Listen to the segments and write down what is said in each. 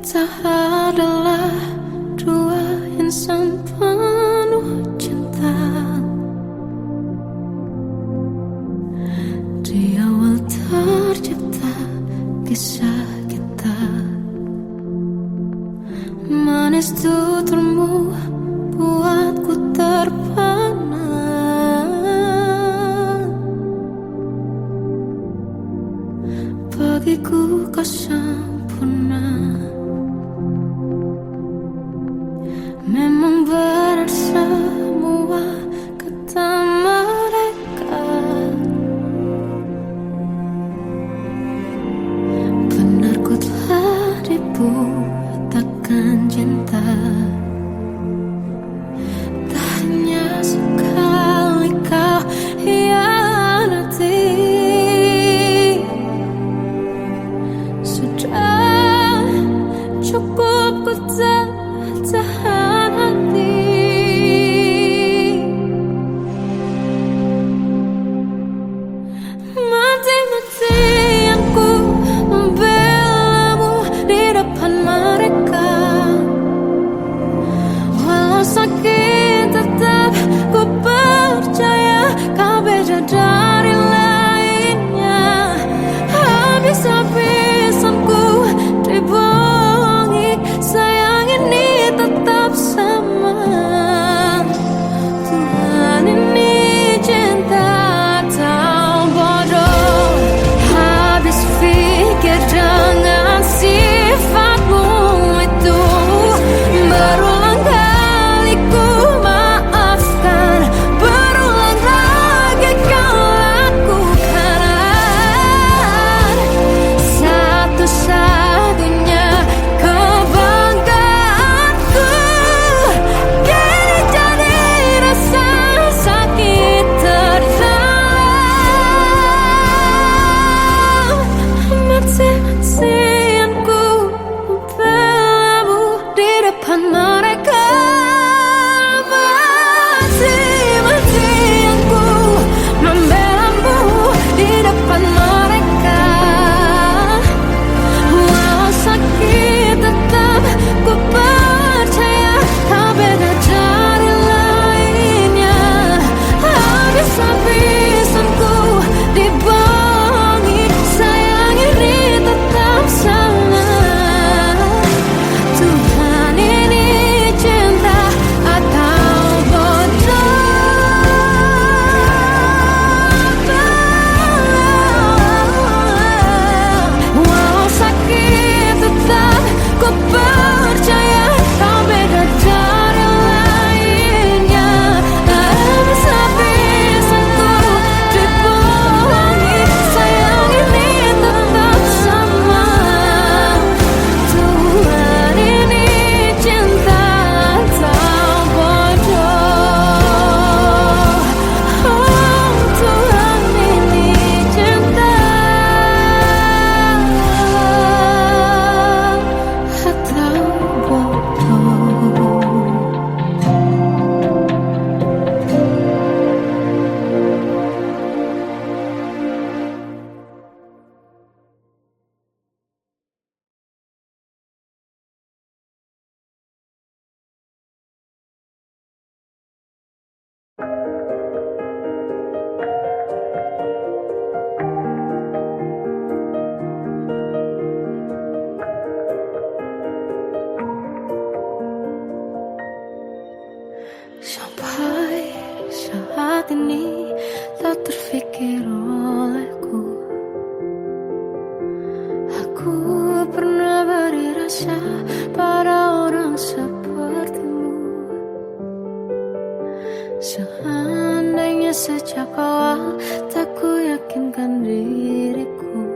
Kita adalah dua insan penuh cinta. Di awal tercipta kisah kita. Manis tuturmu buatku terpana. Bagiku kau sempurna. Memang benar semua kata mereka. Benar ku telah dibutakan cinta. Tak hanya sekali kau hianati. Sudah cukup ku tahan hati. Mati-matian ku membelamu di depan mereka. Walau sakit tetap ku percaya kau beda dari lainnya. Habis-habisan ku dibohongi, sayang ini tetap sama. Tuhan ini cinta atau bodoh. Habis pikir dengan sifatmu itu. Berulang kali ku maafkan, berulang lagi kau lakukan. Satu-satunya kebanggaanku kini jadi rasa sakit terdalam. Mati-matian ku membelamu di depan mereka. Mati-matian ku membelamu di depan mereka. Walau sakit tetap ku percaya kau beda dari lainnya. Habis-habisan ku dibohongi, sayang ini tetap sama. Tuhan ini cinta atau bodoh. Walau sakit tetap ku percaya kau beda dari lainnya. Habis-habisan ku dibohongi, sayang ini tetap sama. Tuhan ini cinta atau bodoh. Oh, Tuhan ini cinta atau bodoh. Sampai saat ini tak terfikir olehku. Aku pernah beri rasa pada orang sepertimu. Seandainya sejak awal tak ku yakinkan diriku.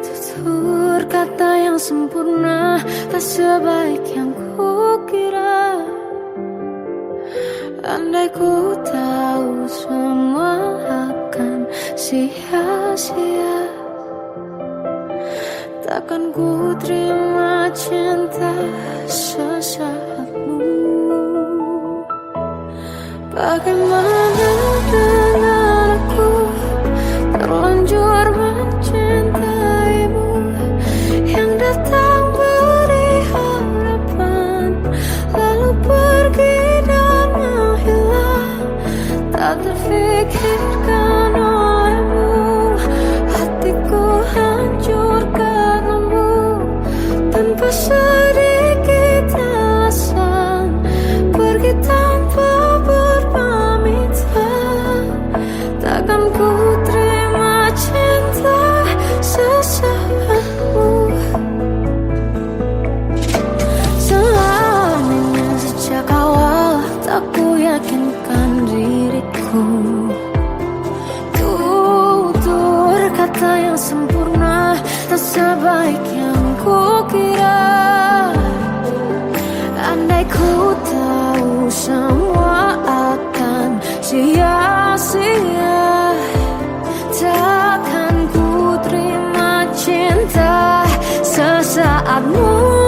Tutur kata yang sempurna tak sebaik yang ku kira. Andai ku tahu semua akan sia-sia, takkan ku terima cinta sesaatmu. Bagaimana dengan aku terlanjur mencintaimu, yang datang aku. Tutur kata yang sempurna tak sebaik yang kukira. Andai ku tahu semua akan sia-sia, takkan ku terima cinta sesaatmu.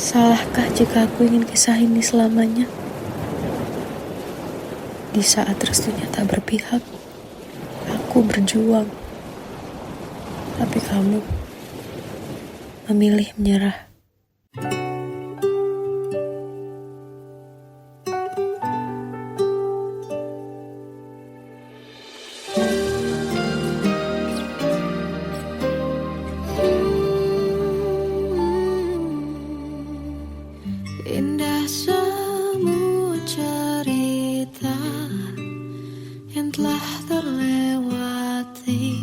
Salahkah jika aku ingin kisah ini selamanya? Di saat restunya tak berpihak, aku berjuang. Tapi kamu memilih menyerah. Indah semua cerita yang telah terlewati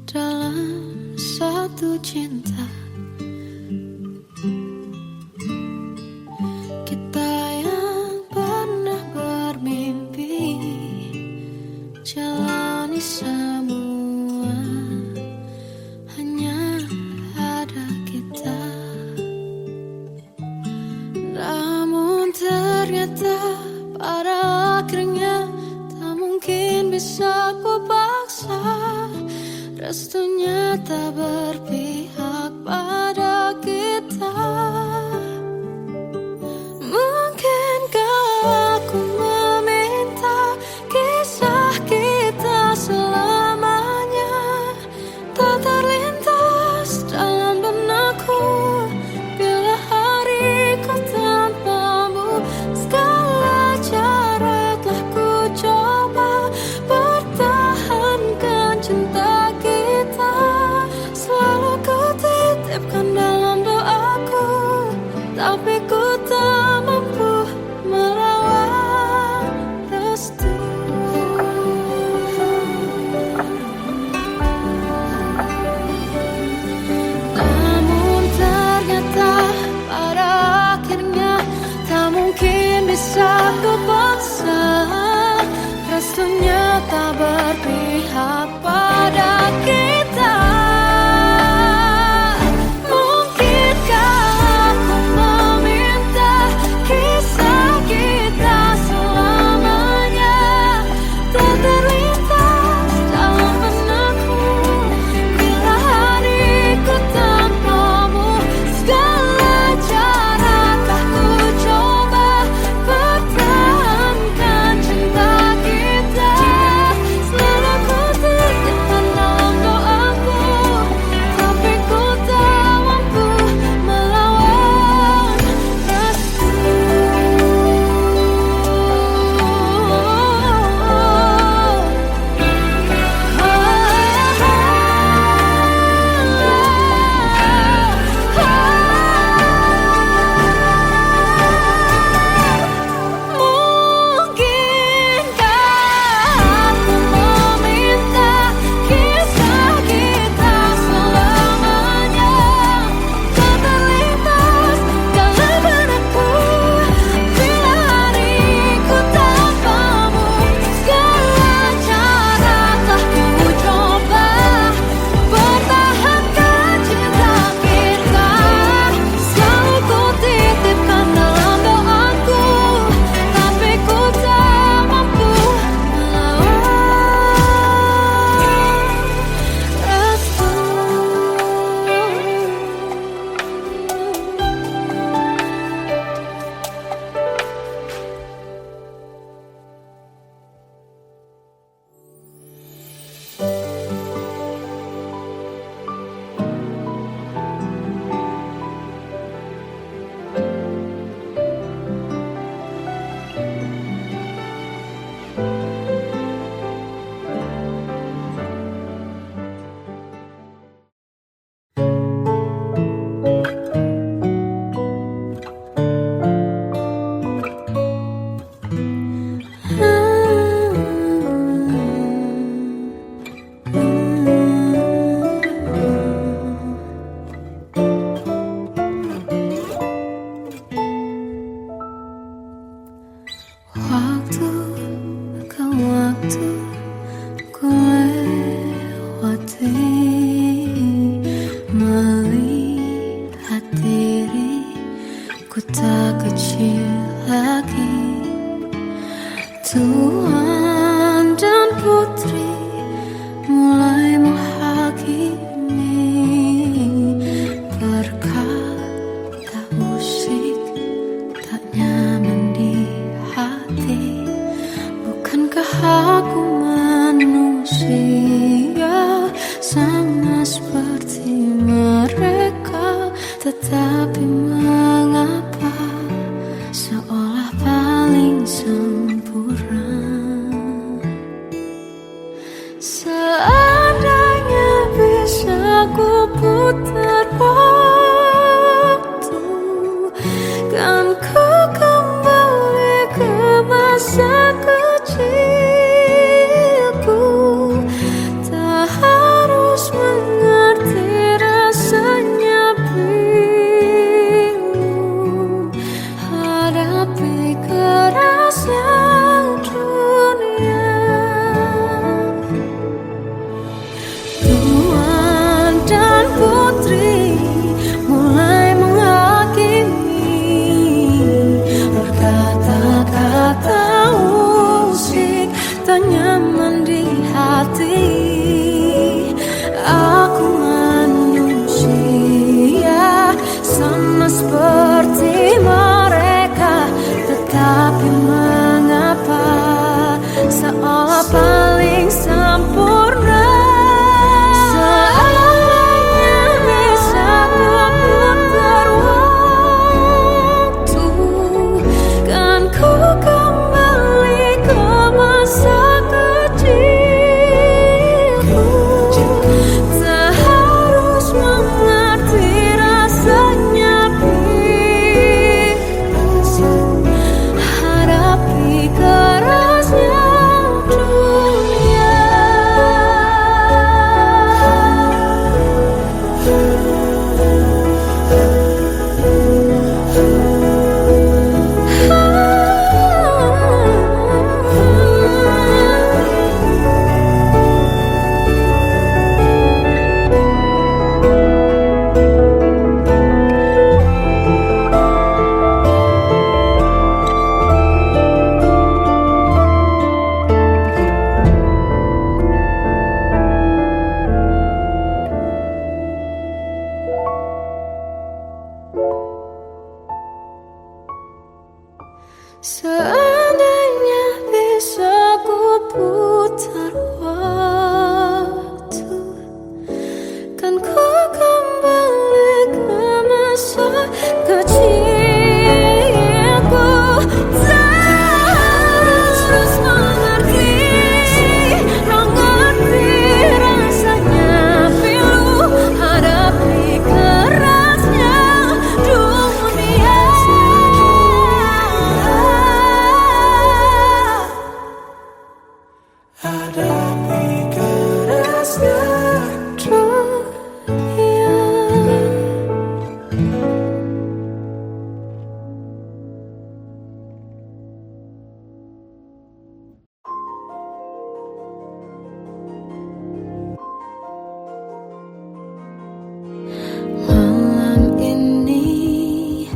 dalam satu cinta. Kita yang pernah bermimpi jalani semua, hanya ada kita. Namun ternyata pada akhirnya tak mungkin bisa ku paksa. Restunya tak berpihak pada kita. Mungkinkah aku meminta kisah kita selamanya tak terlintas dalam benakku bila hariku tanpamu. Segala cara telah ku coba pertahankan cinta kita. Selalu ku titipkan dalam doaku, tapi ku tak mampu merawat restu. Namun ternyata pada akhirnya tak mungkin bisa ku paksa. Restunya tak berpihak pada kita. Mungkinkah aku meminta kisah kita selamanya tak terlintas dalam benakku bila hariku tanpamu. Segala cara telah ku coba pertahankan cinta putri mulai menghakimi, berkata usik tak nyaman di hati. Bukankah aku manusia sama seperti mereka, tetapi mengapa seolah paling sempurna? Seandainya bisa ku putar waktu, kan ku kembali ke masa kecilku. Tak harus mengerti rasanya bingung hadapi kerasnya dunia. Tuan dan putri mulai menghakimi, berkata-kata usik tak nyaman di hati. Aku manusia sama seperti mereka, tetapi mengapa seolah paling sempurna? Seandainya bisa ku putar waktu, kan ku kembali ke masa kecilku. Tak harus mengerti rasanya bingung hadapi kerasnya dunia. Seandainya bisa ku putar waktu, kan ku kembali ke masa kecilku. Tak harus mengerti rasanya pilu hadapi kerasnya dunia. Hadapi kerasnya dunia. Malam ini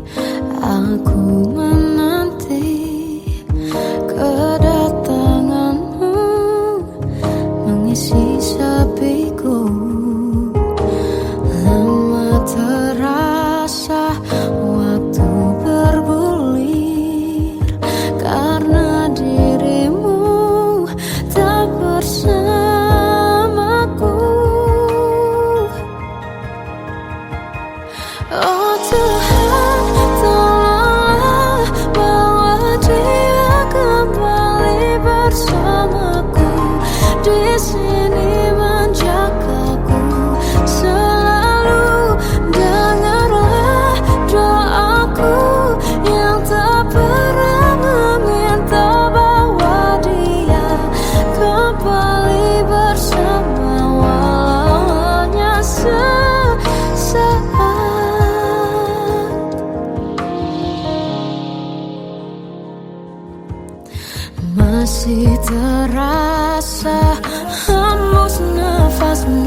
aku menanti kedatanganmu mengisi sepiku. Lama terasa waktu bergulir karena dirimu tak bersamaku. Oh Tuhan, tolonglah bawa dia kembali bersamaku. Di sini menjagaku selalu. Dengarlah doaku yang tak pernah meminta, bawa dia kembali bersama walau hanya sesaat. Masih terasa hembus nafasmu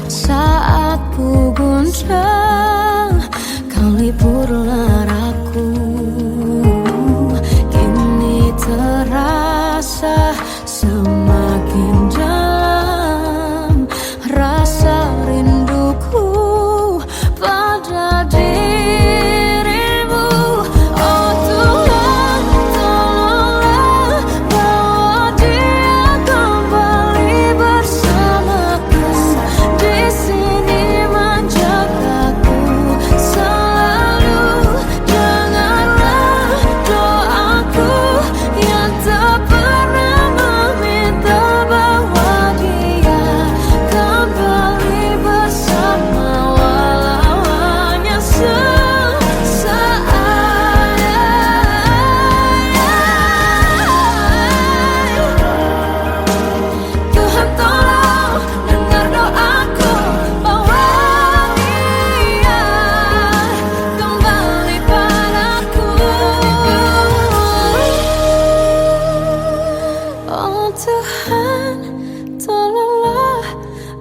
saat ku guncang, kau liburlah aku. Kini terasa semua Oh Tuhan, tolonglah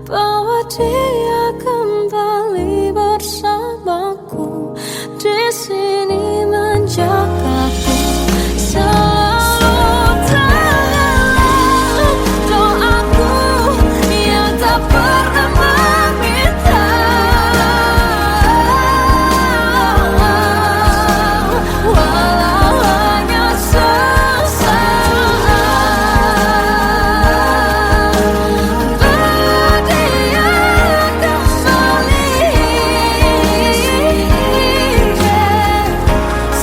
bawa dia kembali bersamaku di sini menjagaku selalu dalam doaku yang tak pernah meminta, walau hanya sesaat berdia kembali.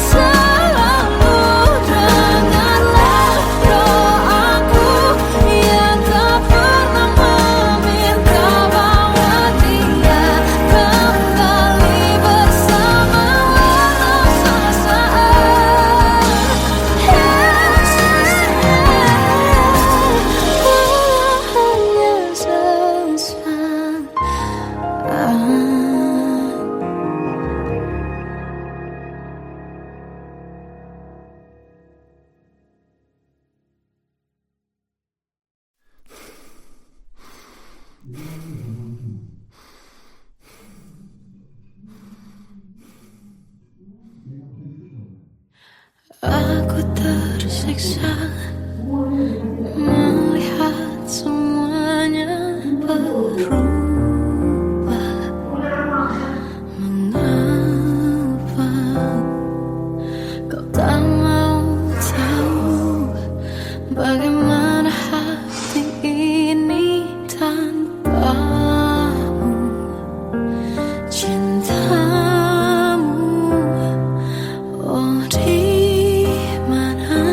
Selalu dengarlah doaku yang tak pernah meminta, bawa dia kembali bersama walau sesaat. Walau hanya sesaat. Aku tersiksa melihat semuanya berubah. Mengapa kau tak mau tahu bagaimana hati ini tanpamu? Cintamu, oh di mana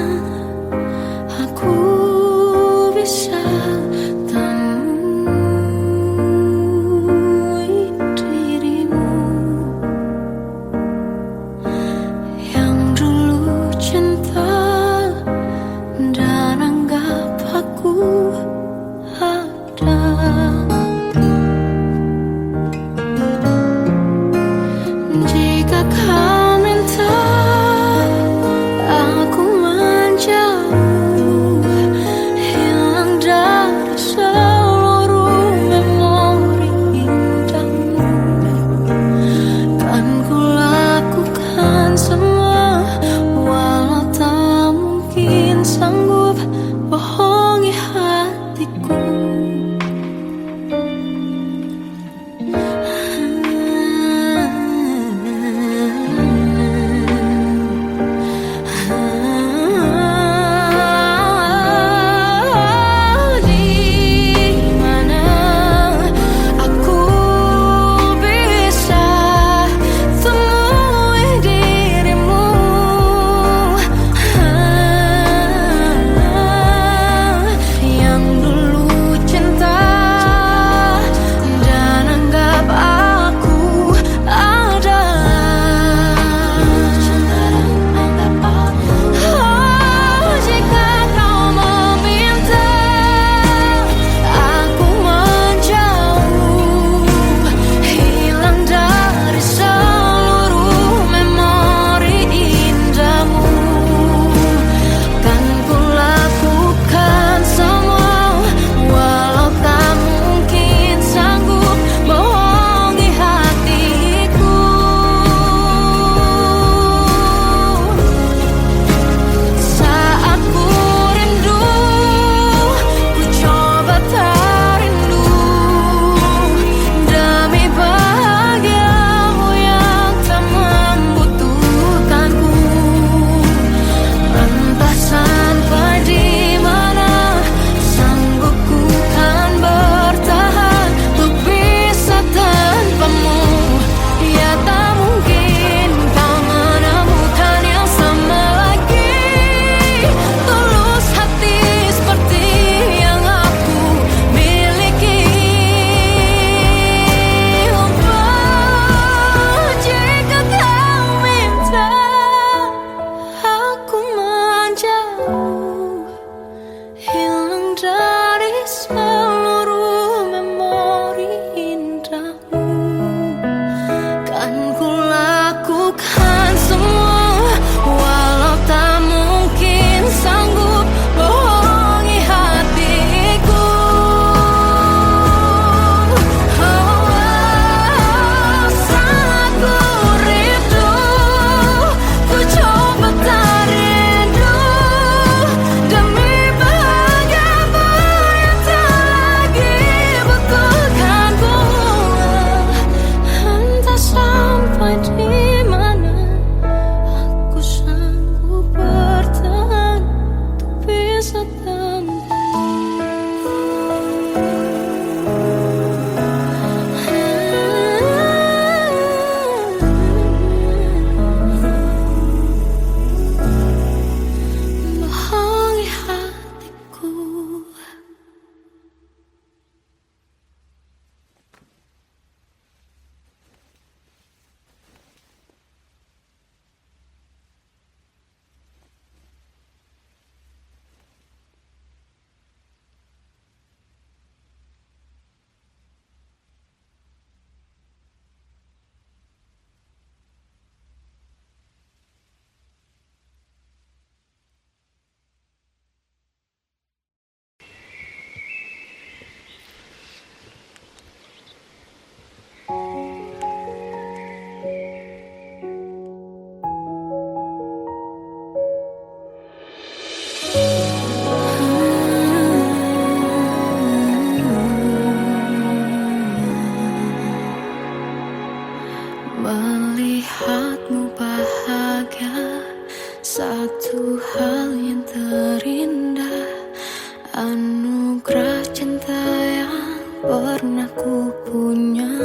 anugerah cinta yang pernah ku punya.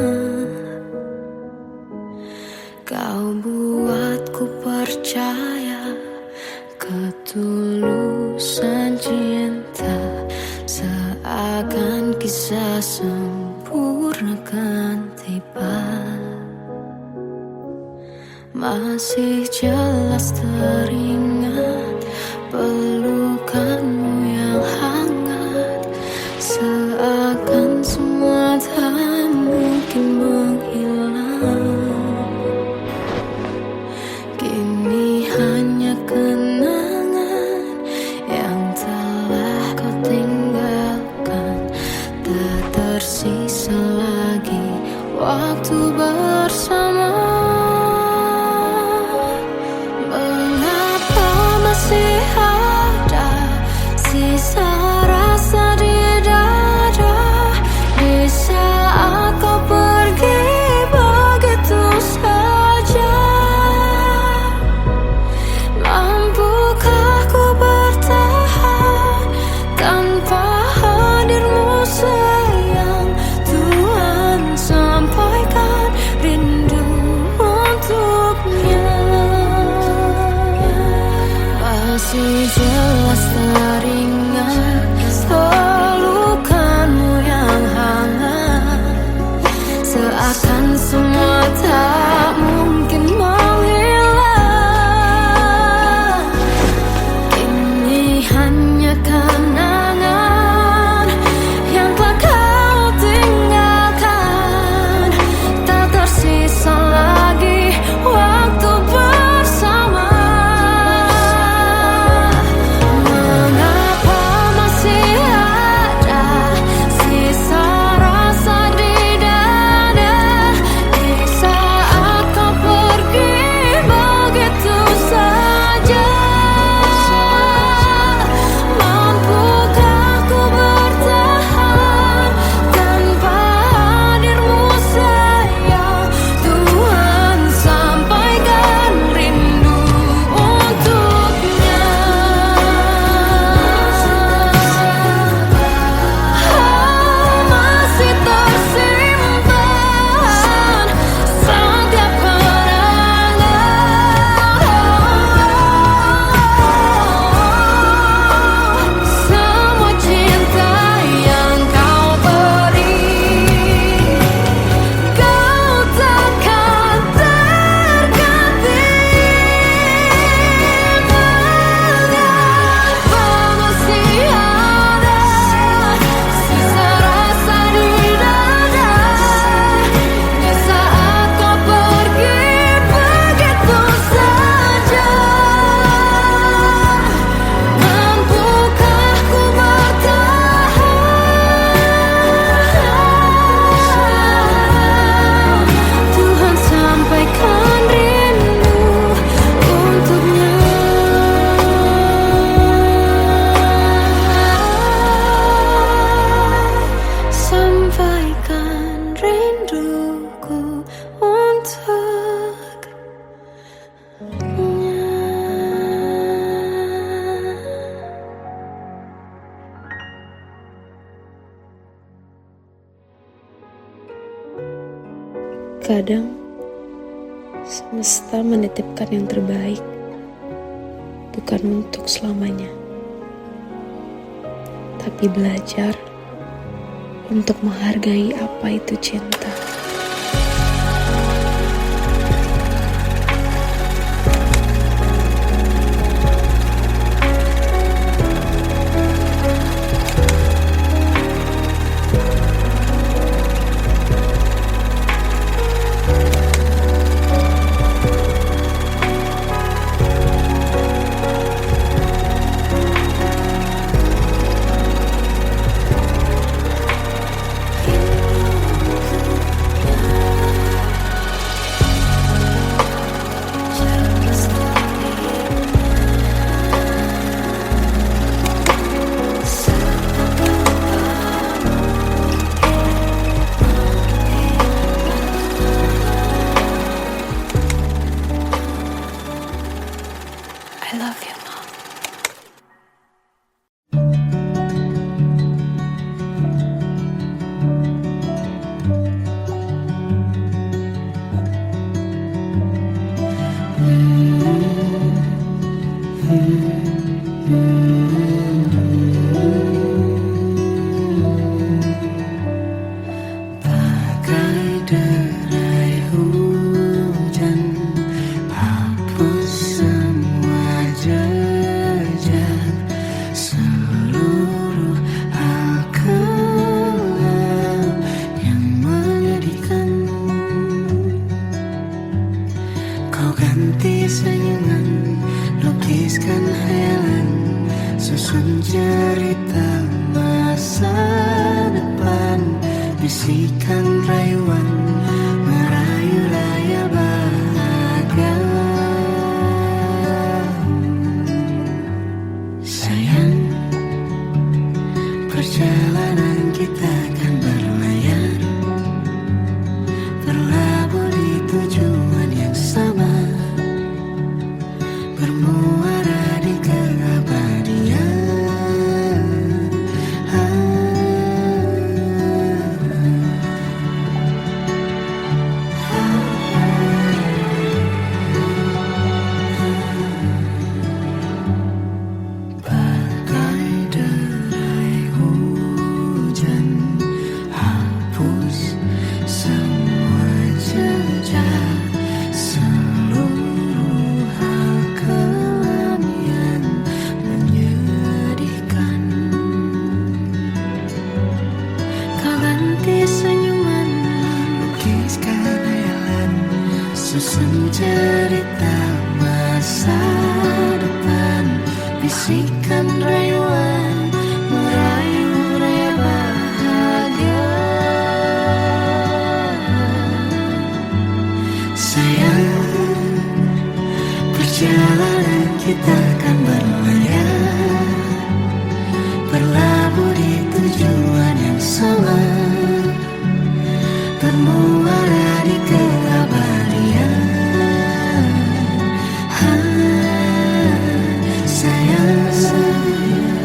Kau buatku percaya ketulusan cinta, seakan kisah sempurna kan tiba. Masih jelas teringat pelukanmu yang hangat, seakan semua tak mungkin menghilang. Kini hanya kenangan yang telah kau tinggalkan, tak tersisa lagi waktu bersama. Masih ada sisa rasa di dada di saat kau pergi begitu saja. Mampukah ku bertahan tanpa hadirmu sayang? Tuhan, sampaikan rindu untuknya. Masih jelas teringat pelukanmu yang hangat, seakan semua tak mungkin menghilang. Ini hanya kenangan yang telah kau tinggalkan, tak tersisa lagi waktu bersama. Sampaikan rinduku untuknya. Kadang semesta menitipkan yang terbaik, bukan untuk selamanya, tapi belajar untuk menghargai apa itu cinta. bisikan rayuan merayu layar bahagia. Sayang, perjalanan kita akan berlayar, berlabuh di tujuan yang sama, bermuara di keabadian. Bagai derai hujan, hapus semua jejak, seluruh hal kelam yang menyedihkan. Kau ganti senyuman, lukiskan hayalan, susun cerita masa depan, bisikan rayuan merayu raya bahagia. Sayang, perjalanan kita akan berlayar, berlabuh di tujuan yang sama, bermuara di keabadian. Sayang, sayang.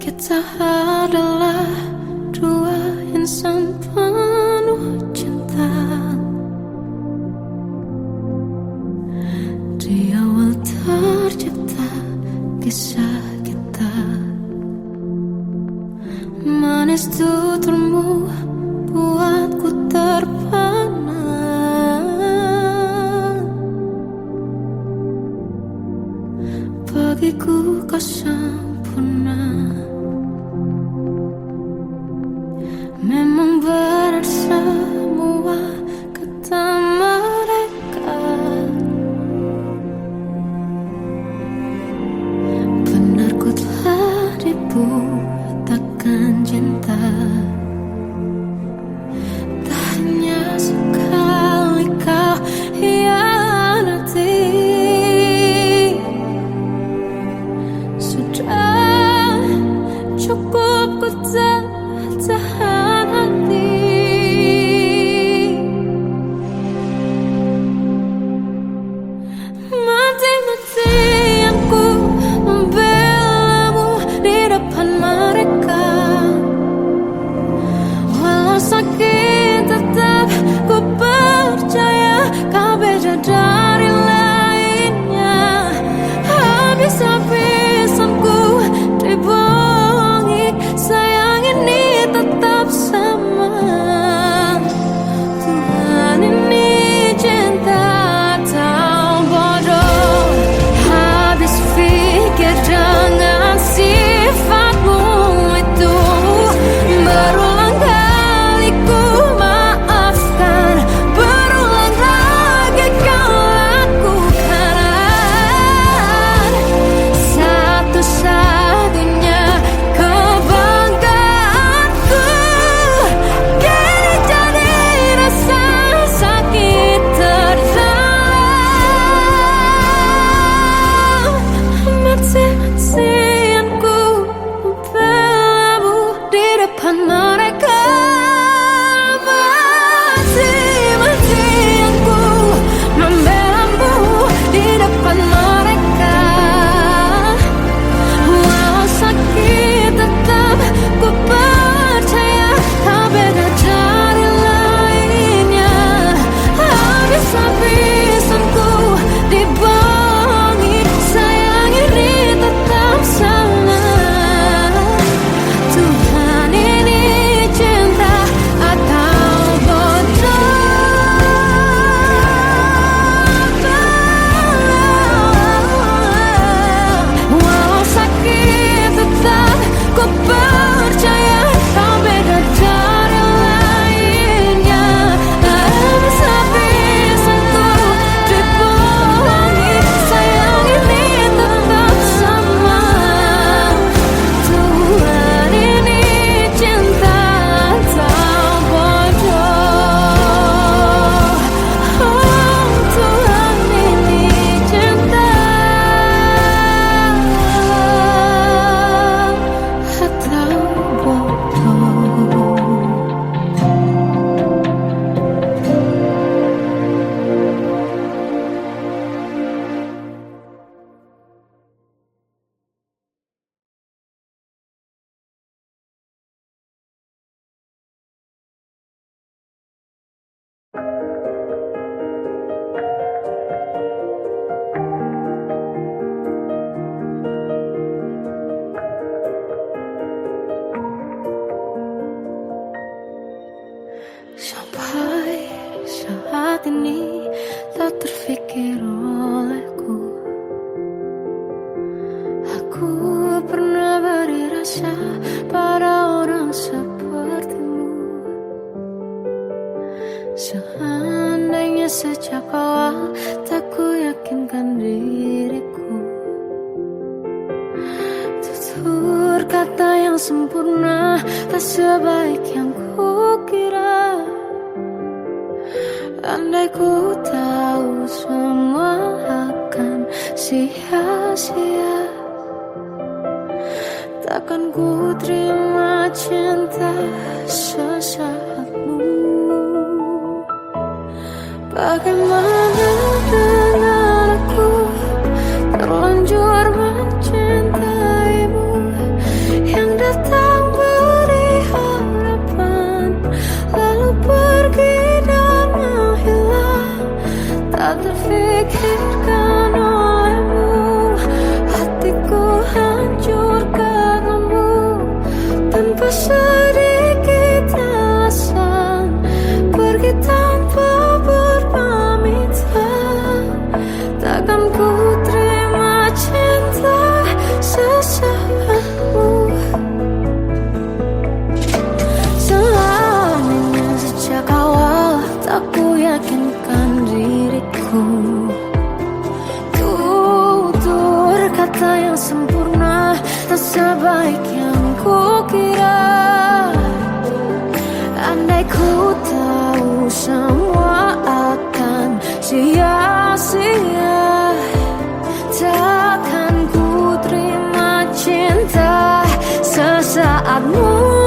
Kita adalah dua insan penuh cinta. Di awal tercipta kisah kita, manis tuturmu buatku terpana. Bagiku kau sempurna. Memang benar semua kata mereka, benar ku telah dibutakan cinta. Tak hanya sekali kau hianati, sudah cukup ku tahan hati. Mati-matian ku membelamu di depan mereka. Walau sakit tetap ku percaya kau beda dari lainnya. Habis-habisan ku dibohongi, sayang ini tetap sama. Tuhan ini cinta atau bodoh. Habis pikir dengan sifatmu itu, berulang kali ku maafkan, berulang lagi kau lakukan. Satu-satunya kebanggaanku kini jadi rasa sakit terdalam. Mati-matian ku membelamu di depan mereka. Mati-matian ku membelamu di depan mereka. Walau sakit tetap ku percaya kau beda dari lainnya. Habis-habisan ku dibohongi, sayang ini tetap sama. Tuhan ini cinta atau bodoh. Walau sakit tetap ku percaya kau beda dari lainnya. Habis-habisan ku dibohongi, sayang ini tetap sama. Tuhan ini cinta atau bodoh. Oh, Tuhan ini cinta atau bodoh. Sampai saat ini tak terfikir olehku, aku pernah beri rasa pada orang sepertimu. Seandainya sejak awal tak ku yakinkan diriku, tutur kata yang sempurna tak sebaik yang ku kira. Andai ku tahu semua akan sia-sia, takkan ku terima cinta sesaatmu. Bagaimana dengan aku terlanjur mencintaimu yang sebaik yang kukira. Andai ku tahu semua akan sia-sia, takkan ku terima cinta sesaatmu.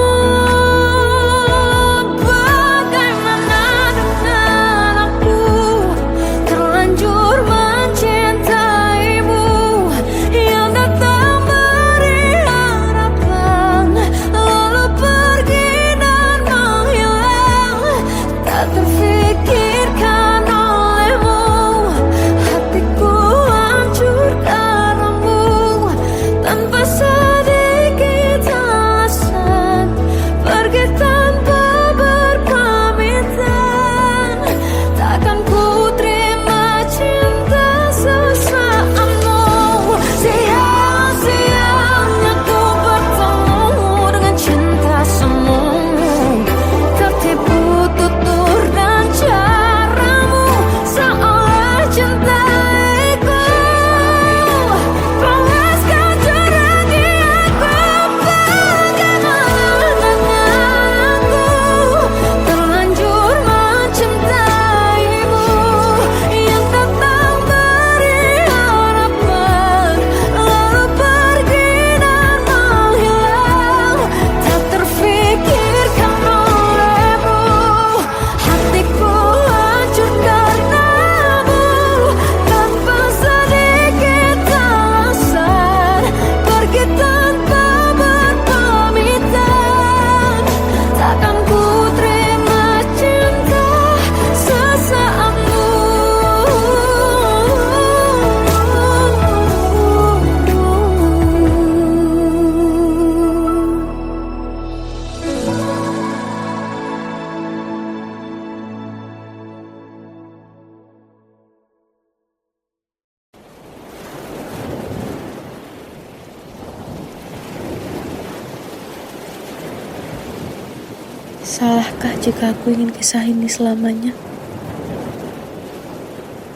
Salahkah jika aku ingin kisah ini selamanya?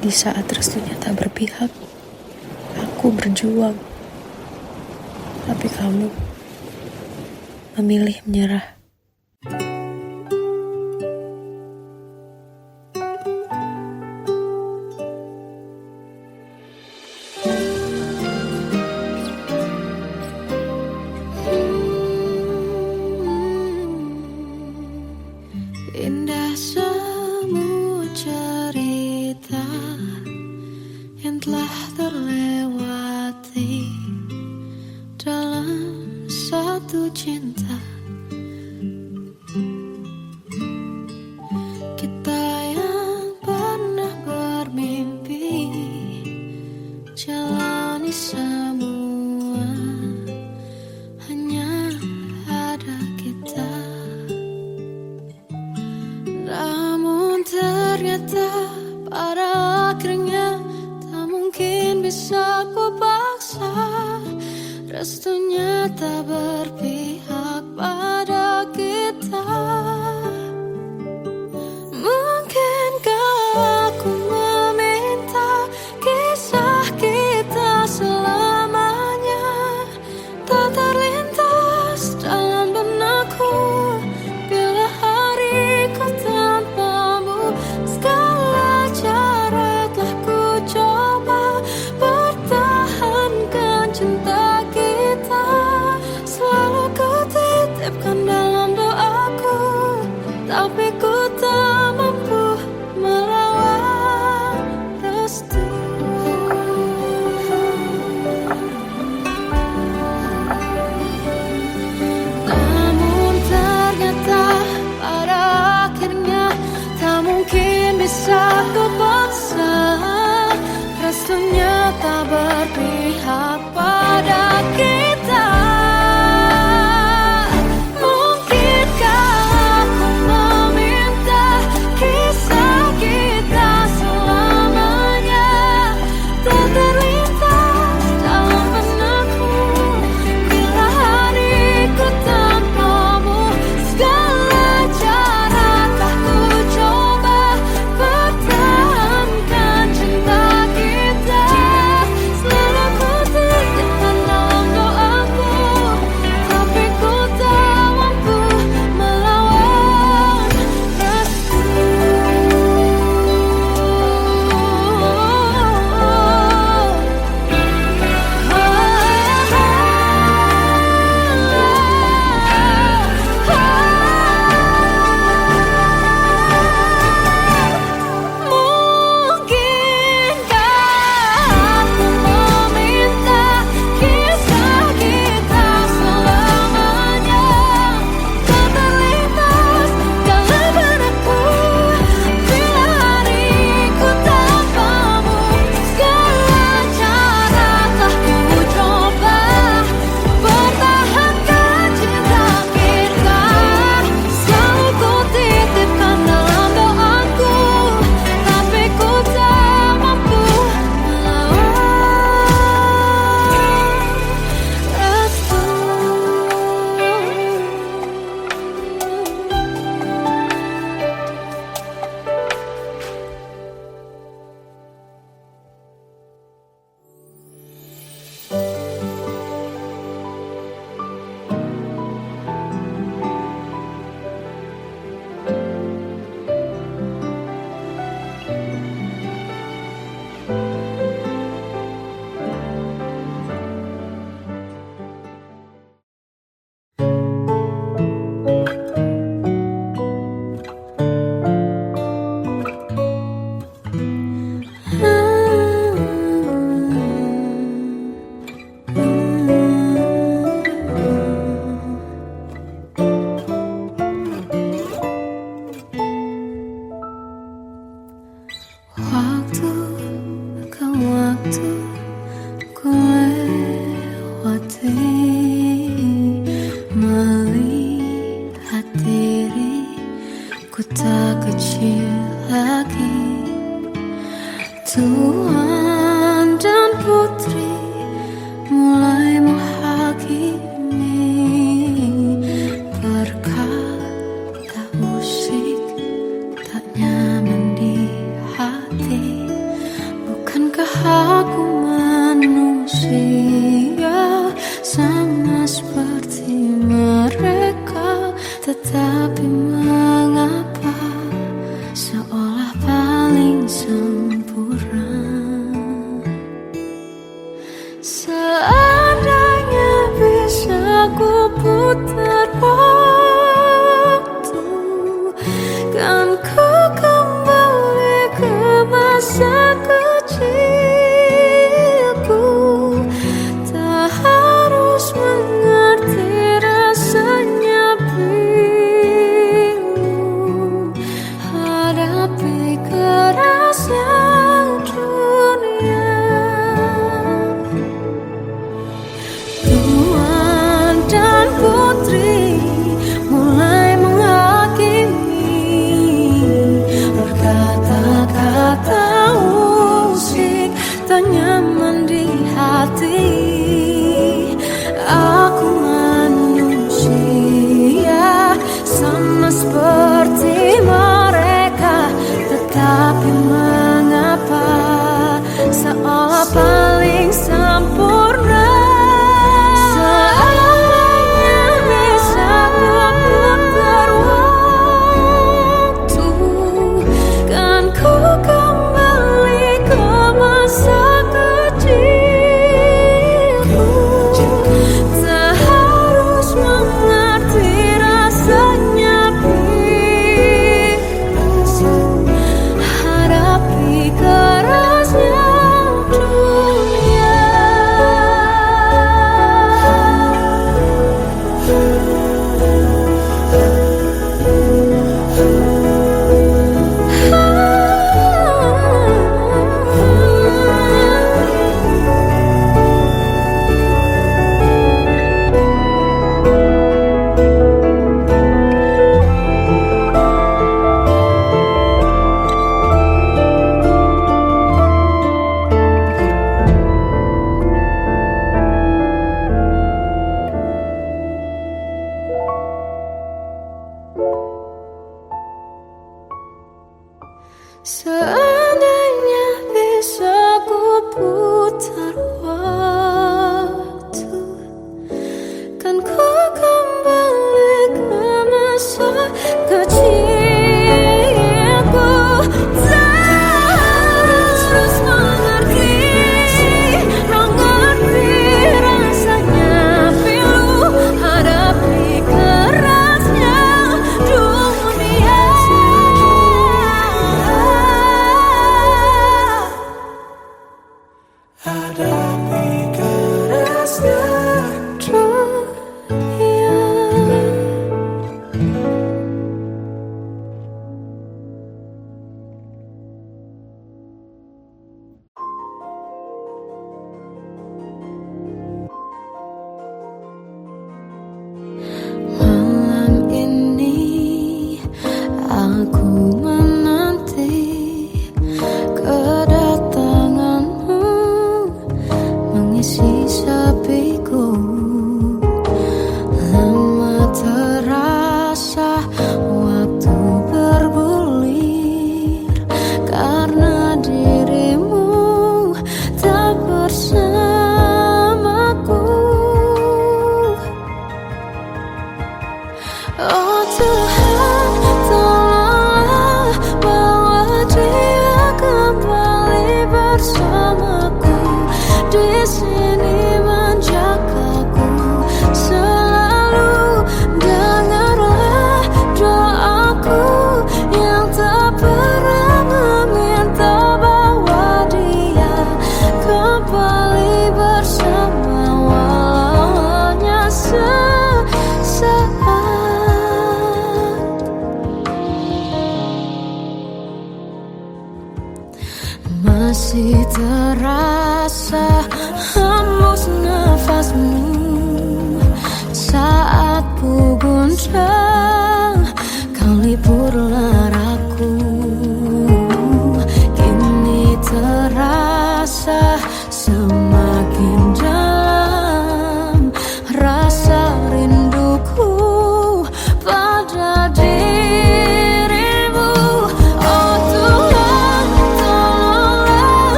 Di saat restunya tak berpihak, aku berjuang. Tapi kamu memilih menyerah. Indah semua cerita yang telah terlewati dalam satu cinta. Kita yang pernah bermimpi jalani semua, hanya ada kita. Namun ternyata pada akhirnya tak mungkin bisa ku paksa. Restunya tak berpihak pada kita. Mungkinkah aku meminta kisah kita selamanya tak terlintas dalam benakku bila hariku tanpamu. Segala cara telah ku coba pertahankan cinta kita. Selalu ku titipkan dalam doaku. ku lewati, melihat diriku tak kecil lagi. Tuan dan putri mulai menghakimi, berkata usik tak nyaman di hati. Bukankah aku manusia sama seperti mereka? Tetapi mengapa seolah paling sempurna? Seandainya bisa ku putar waktu, kan ku kembali ke masa kecilku. Tak harus mengerti rasanya bingung, hadapi kerasnya dunia. Tuan dan putri mulai menghakimi, berkata-kata usik tak nyaman di hati. Aku manusia sama seperti mereka, tetapi mengapa seolah paling sempurna? Seandainya bisa ku putar waktu, kan ku kembali ke masa kecilku. Tak harus mengerti rasanya bingung, hadapi kerasnya dunia. Seandainya bisa ku putar waktu, kan ku kembali ke masa kecilku. Tak harus mengerti rasanya pilu, hadapi kerasnya dunia. Hadapi kerasnya dunia. Malam ini aku menanti kedatanganmu, mengisi sepiku. Lama terasa waktu bergulir, karena dirimu tak bersamaku. Oh Tuhan, tolonglah bawa dia kembali bersamaku di sini.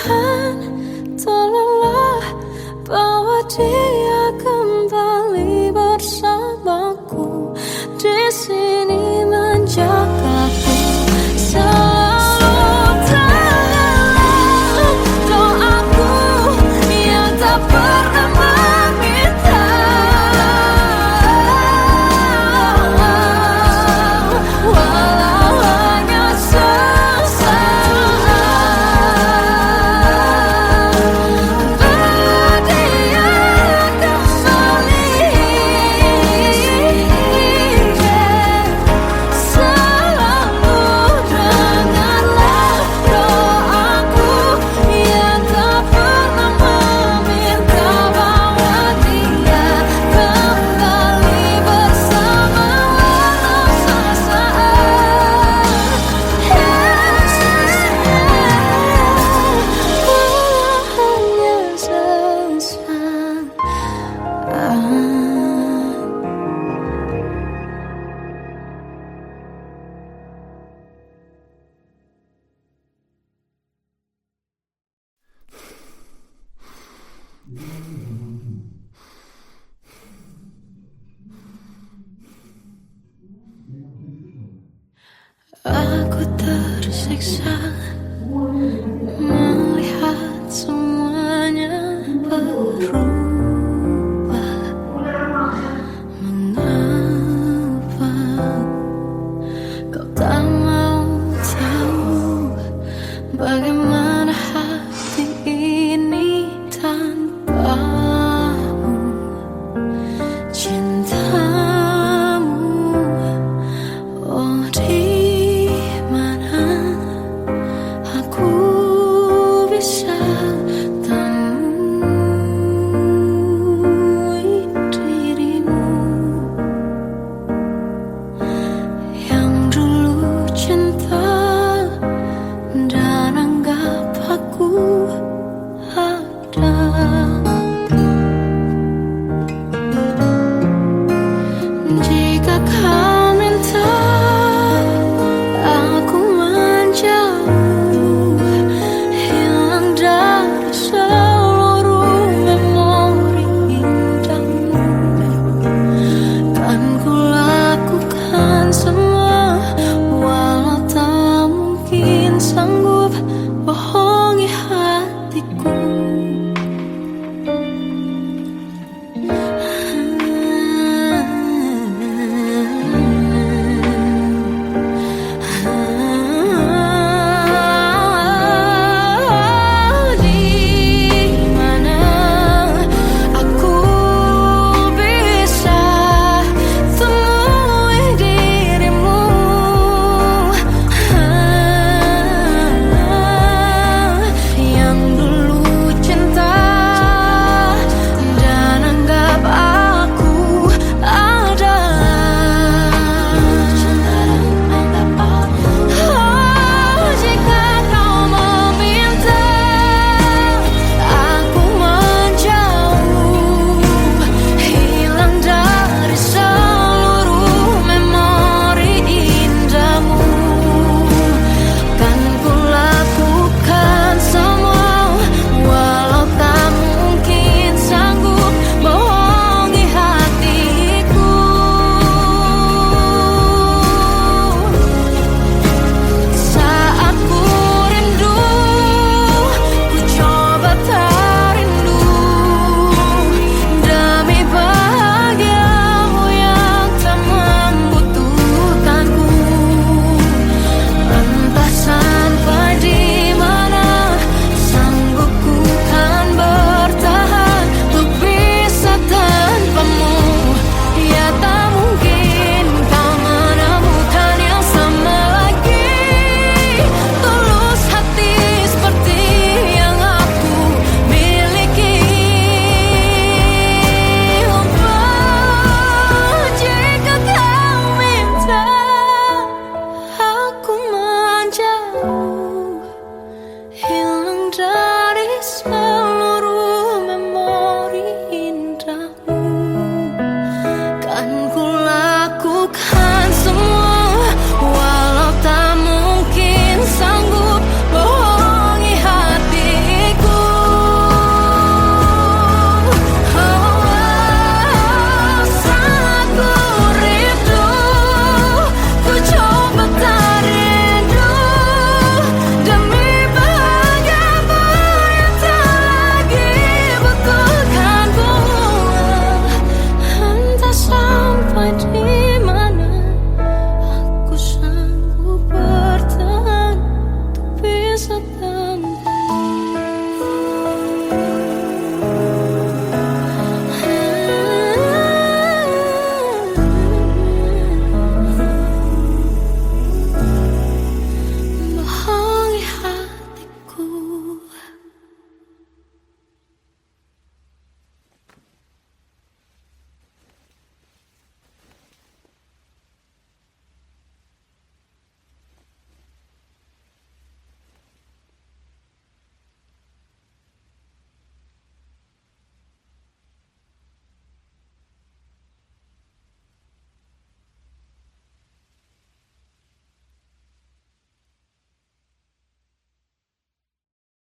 Tuhan, tolonglah bawa dia kembali bersamaku di sini menjagaku selalu dalam doaku yang tak pernah meminta, walau hanya sesaat. Aku tersiksa